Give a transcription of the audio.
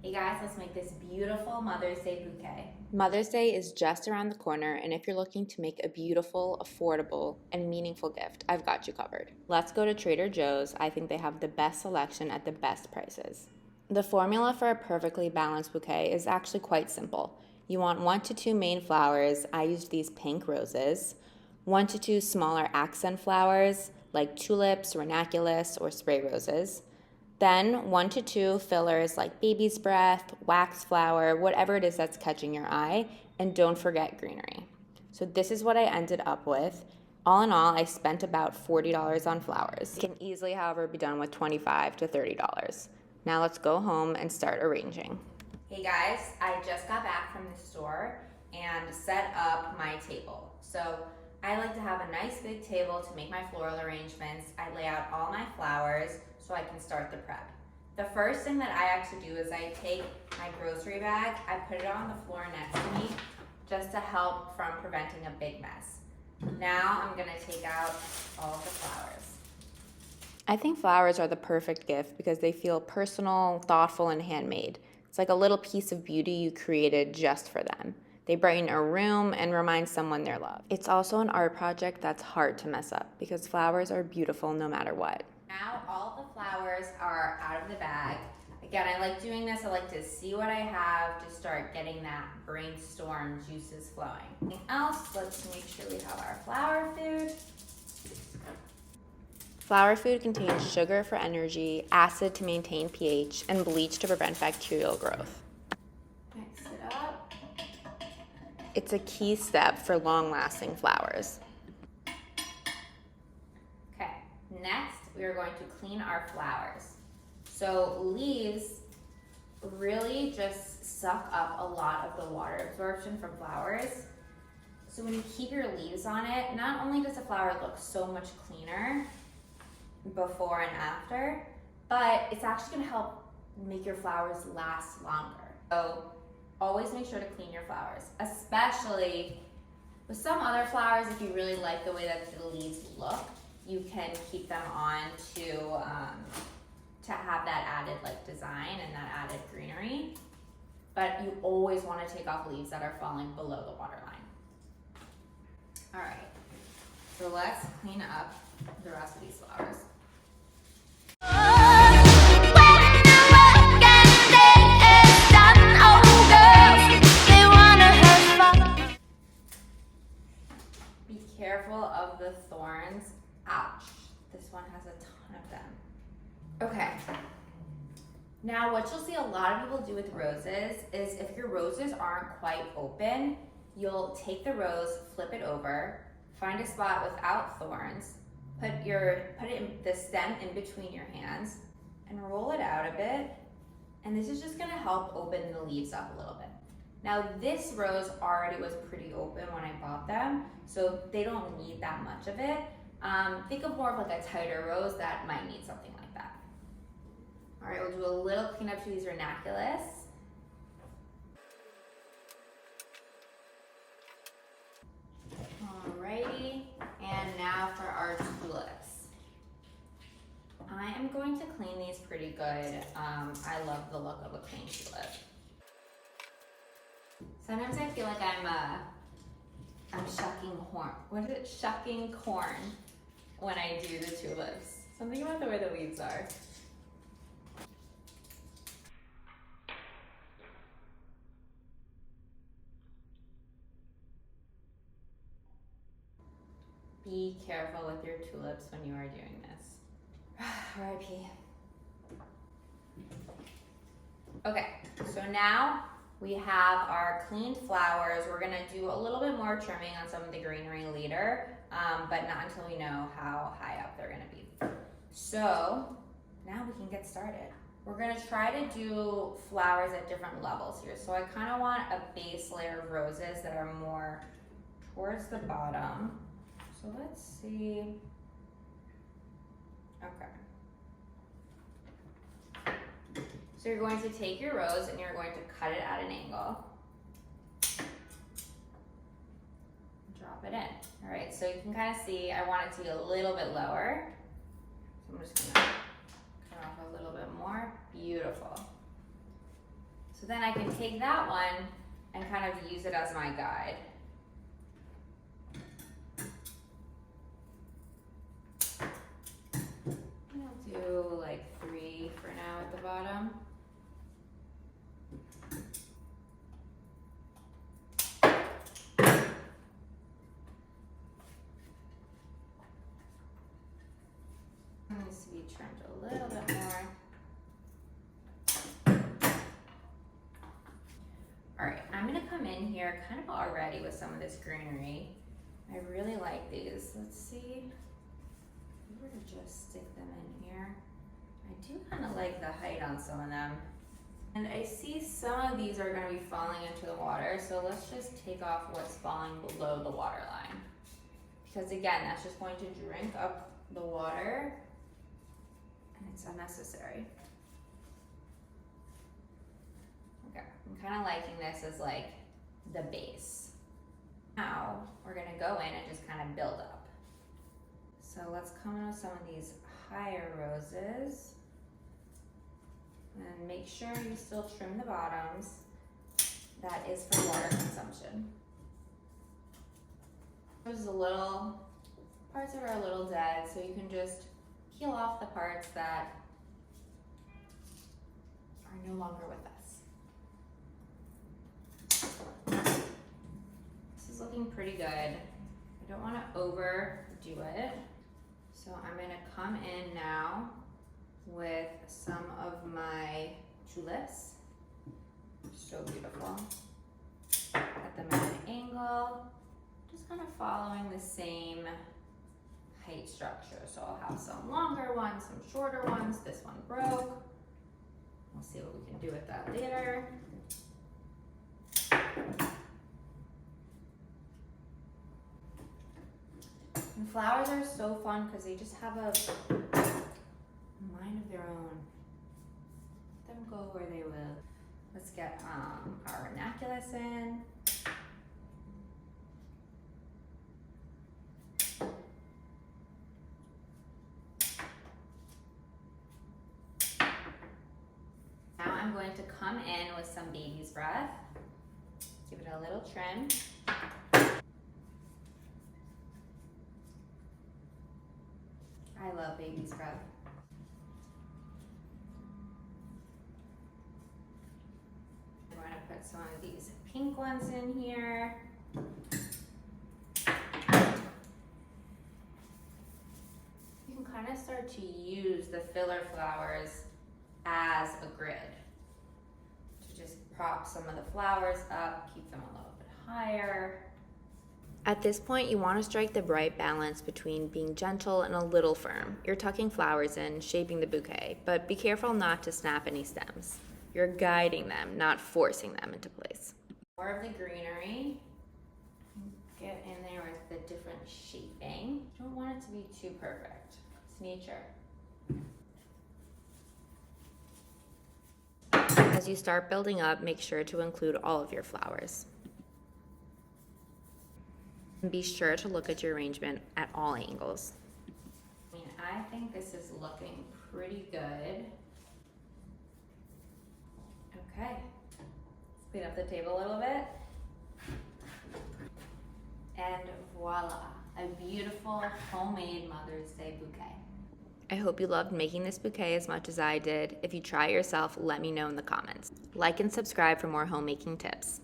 Hey guys, let's make this beautiful Mother's Day bouquet. Mother's Day is just around the corner, and if you're looking to make a beautiful, affordable, and meaningful gift, I've got you covered. Let's go to Trader Joe's. I think they have the best selection at the best prices. The formula for a perfectly balanced bouquet is actually quite simple. You want 1 to 2 main flowers. I used these pink roses. 1 to 2 smaller accent flowers like tulips, ranunculus, or spray roses. Then 1 to 2 fillers like baby's breath, wax flower, whatever it is that's catching your eye, and don't forget greenery. So this is what I ended up with. All in all, I spent about $40 on flowers. It can easily, however, be done with $25 to $30. Now let's go home and start arranging. Hey guys, I just got back from the store and set up my table. So I like to have a nice big table to make my floral arrangements. I lay out all my flowers so I can start the prep. The first thing that I actually do is I take my grocery bag, I put it on the floor next to me just to help from preventing a big mess. Now I'm gonna take out all of the flowers. I think flowers are the perfect gift because they feel personal, thoughtful, and handmade. It's like a little piece of beauty you created just for them. They brighten a room and remind someone they're loved. It's also an art project that's hard to mess up because flowers are beautiful no matter what. Now all the flowers are out of the bag. Again, I like doing this. I like to see what I have to start getting that brainstorm juices flowing. Anything else? Let's make sure we have our flower food. Flower food contains sugar for energy, acid to maintain pH, and bleach to prevent bacterial growth. Mix it up. It's a key step for long-lasting flowers. Okay, next we are going to clean our flowers. So leaves really just suck up a lot of the water absorption from flowers. So when you keep your leaves on it, not only does the flower look so much cleaner before and after, but it's actually gonna help make your flowers last longer. So always make sure to clean your flowers, especially with some other flowers. If you really like the way that the leaves look, you can keep them on to have that added like design and that added greenery. But you always want to take off leaves that are falling below the water line. All right, so let's clean up the rest of these flowers. Be careful of the thorns. Ouch, this one has a ton of them. Okay, now what you'll see a lot of people do with roses is if your roses aren't quite open, you'll take the rose, flip it over, find a spot without thorns, put it in the stem in between your hands and roll it out a bit. And this is just gonna help open the leaves up a little bit. Now this rose already was pretty open when I bought them, so they don't need that much of it. Think of more of like a tighter rose that might need something like that. All right, we'll do a little cleanup to these ranunculus. Alrighty, and now for our tulips. I am going to clean these pretty good. I love the look of a clean tulip. Sometimes I feel like I'm shucking corn. What is it? Shucking corn when I do the tulips. Something about the way the leaves are. Be careful with your tulips when you are doing this. R.I.P. Okay, so now we have our cleaned flowers. We're gonna do a little bit more trimming on some of the greenery later, but not until we know how high up they're gonna be. So now we can get started. We're gonna try to do flowers at different levels here. So I kind of want a base layer of roses that are more towards the bottom. So let's see. Okay. So you're going to take your rose and you're going to cut it at an angle. Drop it in. All right, so you can kind of see, I want it to be a little bit lower. So I'm just gonna cut off a little bit more. Beautiful. So then I can take that one and kind of use it as my guide. I'll do like 3 for now at the bottom. Needs to be trimmed a little bit more. All right, I'm gonna come in here kind of already with some of this greenery. I really like these. Let's see, if we were to just stick them in here. I do kind of like the height on some of them. And I see some of these are gonna be falling into the water, so let's just take off what's falling below the water line. Because again, that's just going to drink up the water and it's unnecessary. Okay, I'm kind of liking this as like the base. Now we're gonna go in and just kind of build up. So let's come in with some of these higher roses and make sure you still trim the bottoms. That is for water consumption. There's a little parts that are a little dead, so you can just peel off the parts that are no longer with us. This is looking pretty good. I don't want to overdo it, so I'm going to come in now with some of my tulips. So beautiful. At the mid angle, just kind of following the same height structure. So I'll have some longer ones, some shorter ones. This one broke. We'll see what we can do with that later. And flowers are so fun because they just have a mind of their own. Let them go where they will. Let's get our ranunculus in. Now I'm going to come in with some baby's breath. Give it a little trim. I love baby's breath. I'm going to put some of these pink ones in here. You can kind of start to use the filler flowers as a grid to just prop some of the flowers up, keep them a little bit higher. At this point, you want to strike the right balance between being gentle and a little firm. You're tucking flowers in, shaping the bouquet, but be careful not to snap any stems. You're guiding them, not forcing them into place. More of the greenery. Get in there with the different shaping. Don't want it to be too perfect. It's nature. As you start building up, make sure to include all of your flowers. And be sure to look at your arrangement at all angles. I mean, I think this is looking pretty good. Okay, let's clean up the table a little bit. And voila, a beautiful homemade Mother's Day bouquet. I hope you loved making this bouquet as much as I did. If you try it yourself, let me know in the comments. Like and subscribe for more homemaking tips.